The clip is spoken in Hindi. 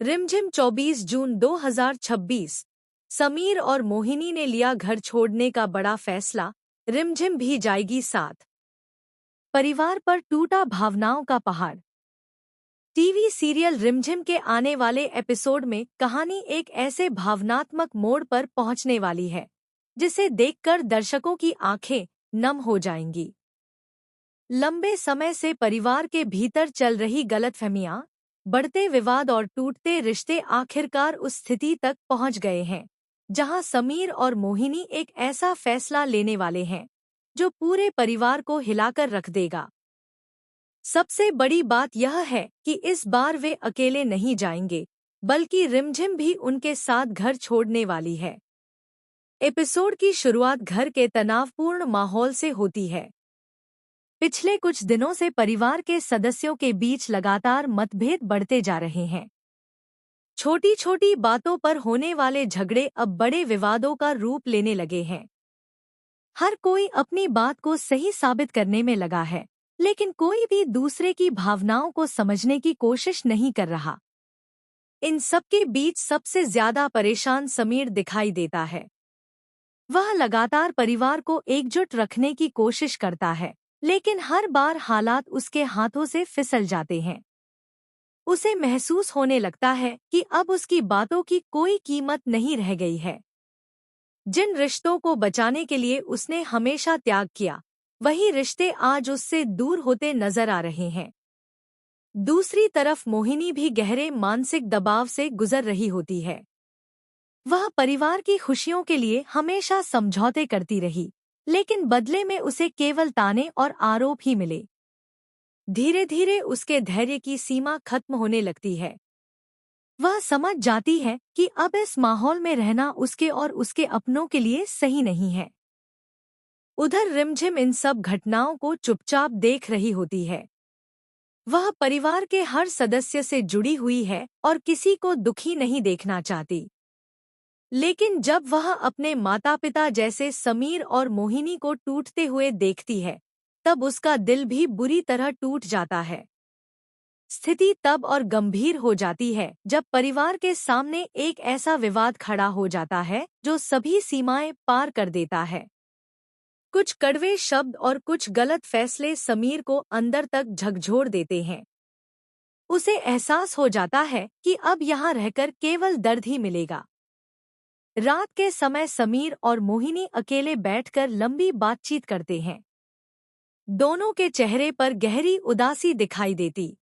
रिमझिम 24 जून 2026। समीर और मोहिनी ने लिया घर छोड़ने का बड़ा फैसला, रिमझिम भी जाएगी साथ। परिवार पर टूटा भावनाओं का पहाड़। टीवी सीरियल रिमझिम के आने वाले एपिसोड में कहानी एक ऐसे भावनात्मक मोड़ पर पहुंचने वाली है जिसे देखकर दर्शकों की आंखें नम हो जाएंगी। लंबे समय से परिवार के भीतर चल रही गलतफहमियां, बढ़ते विवाद और टूटते रिश्ते आखिरकार उस स्थिति तक पहुंच गए हैं जहां समीर और मोहिनी एक ऐसा फैसला लेने वाले हैं जो पूरे परिवार को हिलाकर रख देगा। सबसे बड़ी बात यह है कि इस बार वे अकेले नहीं जाएंगे, बल्कि रिमझिम भी उनके साथ घर छोड़ने वाली है। एपिसोड की शुरुआत घर के तनावपूर्ण माहौल से होती है। पिछले कुछ दिनों से परिवार के सदस्यों के बीच लगातार मतभेद बढ़ते जा रहे हैं। छोटी छोटी बातों पर होने वाले झगड़े अब बड़े विवादों का रूप लेने लगे हैं। हर कोई अपनी बात को सही साबित करने में लगा है, लेकिन कोई भी दूसरे की भावनाओं को समझने की कोशिश नहीं कर रहा। इन सबके बीच सबसे ज्यादा परेशान समीर दिखाई देता है। वह लगातार परिवार को एकजुट रखने की कोशिश करता है, लेकिन हर बार हालात उसके हाथों से फिसल जाते हैं। उसे महसूस होने लगता है कि अब उसकी बातों की कोई कीमत नहीं रह गई है। जिन रिश्तों को बचाने के लिए उसने हमेशा त्याग किया, वही रिश्ते आज उससे दूर होते नजर आ रहे हैं। दूसरी तरफ मोहिनी भी गहरे मानसिक दबाव से गुजर रही होती है। वह परिवार की खुशियों के लिए हमेशा समझौते करती रही, लेकिन बदले में उसे केवल ताने और आरोप ही मिले। धीरे धीरे उसके धैर्य की सीमा खत्म होने लगती है। वह समझ जाती है कि अब इस माहौल में रहना उसके और उसके अपनों के लिए सही नहीं है। उधर रिमझिम इन सब घटनाओं को चुपचाप देख रही होती है। वह परिवार के हर सदस्य से जुड़ी हुई है और किसी को दुखी नहीं देखना चाहती। लेकिन जब वह अपने माता पिता जैसे समीर और मोहिनी को टूटते हुए देखती है, तब उसका दिल भी बुरी तरह टूट जाता है। स्थिति तब और गंभीर हो जाती है जब परिवार के सामने एक ऐसा विवाद खड़ा हो जाता है जो सभी सीमाएं पार कर देता है। कुछ कड़वे शब्द और कुछ गलत फैसले समीर को अंदर तक झकझोर देते हैं। उसे एहसास हो जाता है कि अब यहाँ रहकर केवल दर्द ही मिलेगा। रात के समय समीर और मोहिनी अकेले बैठकर लंबी बातचीत करते हैं। दोनों के चेहरे पर गहरी उदासी दिखाई देती